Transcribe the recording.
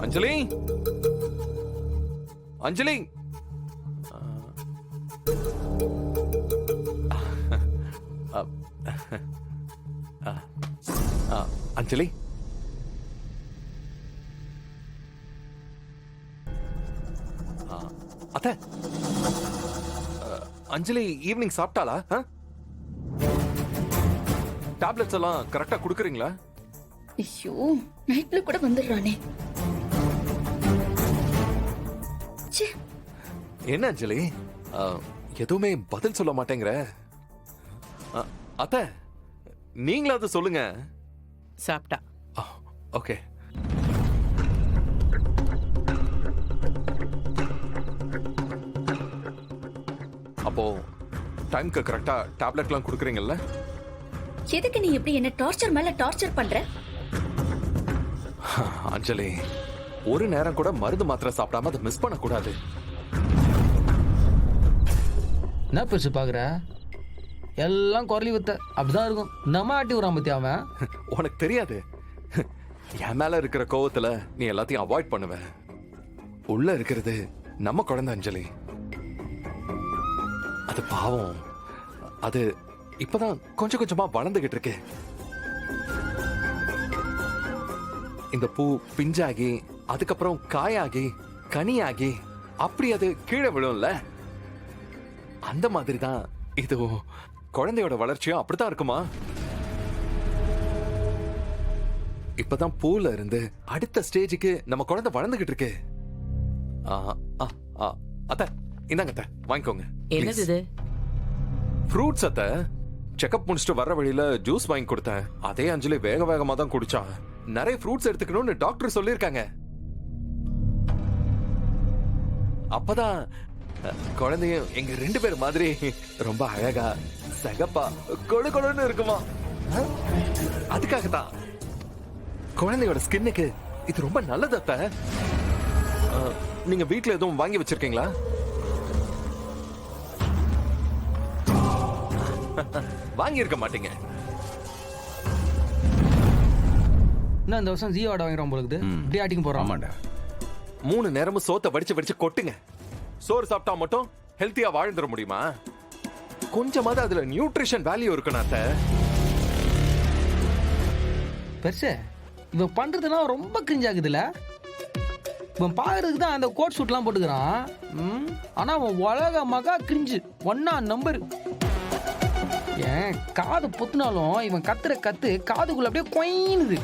அஞ்சலி அஞ்சலி அஞ்சலி அத்த அஞ்சலி evening சாப்பிட்டாளா? Tablets எல்லாம் கரெக்டா குடுக்குறீங்களா? ஐயோ, நைட்ல கூட வந்துடுறானே. என்ன அஞ்சலி எதுவுமே பதில் சொல்ல மாட்டேங்கிற? அத்த நீங்களாவது சொல்லுங்க. சாப்பிட்டா. ஓகே. அப்போ டைம்க்கு கரெக்டா டேப்லெட்லாம் குடுக்குறீங்கல்ல? எதுக்கு நீ இப்படி என்ன டார்ச்சர் மேல டார்ச்சர் பண்ற? அஞ்சலி, ஒரு நேரம் கூட மருந்து மாத்திரை சாப்பிடாம அதை மிஸ் பண்ண கூடாது. என்ன பெருசு பாக்குற? எல்லாம் குரலி வித்த அப்படிதான் இருக்கும். நம்ம ஆட்டி விடுறான் பத்தி அவன். உனக்கு தெரியாது, என் மேல இருக்கிற கோவத்துல நீ எல்லாத்தையும் அவாய்ட் பண்ணுவ. உள்ள இருக்கிறது நம்ம குழந்தை அஞ்சலி. அது பாவம், அது இப்பதான் கொஞ்சம் கொஞ்சமா வளர்ந்துகிட்டு இருக்கு. இந்த பூ பிஞ்சாகி அதுக்கப்புறம் காயாகி கனியாகி அப்படி அது கீழே விழும்ல, அந்த மாதிரி தான் இது. குழந்தையோட வளர்ச்சியும் அப்படித்தான் இருக்குமா? இப்பதான் பூல இருந்து அடுத்த ஸ்டேஜுக்கு நம்ம குழந்தை வளர்ந்துகிட்டு இருக்கு. அத்த இந்தாங்க அத்த, வாங்கிக்கோங்க. என்னது இது? ஃப்ரூட்ஸ் அத்த. செக்அப் முடிச்சுட்டு வர்ற வழியில ஜூஸ் வாங்கி கொடுத்தேன். அதே அஞ்சலி வேக வேகமா தான் குடிச்சா. நிறைய ஃப்ரூட்ஸ் எடுத்துக்கணும்னு டாக்டர் சொல்லிருக்காங்க. அப்பதான் குழந்தையும் எங்க 2 பேர் மாதிரி ரொம்ப அழகா சகப்பா கொழு கொழுன்னு இருக்குமா. அதுக்காகத்தான் குழந்தையோட ஸ்கின்னுக்கு இது ரொம்ப நல்லது அத்த. நீங்க வீட்ல எதுவும் வாங்கி வச்சிருக்கீங்களா? வாங்கி இருக்க மாட்டீங்க. என்ன இந்த வருஷம் ஜியோ ஆட வாங்குறோம் போலுக்குது. இப்படி ஆட்டிங்க போறோம். ஆமாண்டா. 3 நேரமும் சோத்தை வடிச்சு வடிச்சு கொட்டுங்க. சோறு சாப்பிட்டா மட்டும் ஹெல்த்தியா வாழ்ந்துட முடியுமா? கொஞ்சமாவது அதுல நியூட்ரிஷன் வேல்யூ இருக்கணும் அத்த. பெருசு இவன் பண்றதுலாம் ரொம்ப கிரிஞ்ச் ஆகுதுல்ல. இவன் பாக்குறதுக்கு தான் அந்த கோட் சூட்லாம் போட்டுக்கிறான். ஆனா அவன் உலக மகா கிரிஞ்சு 1 நம்பர். ஏன் காது பொத்துனாலும் இவன் கத்துற கத்து காதுக்குள்ள அப்படியே கொயினுது.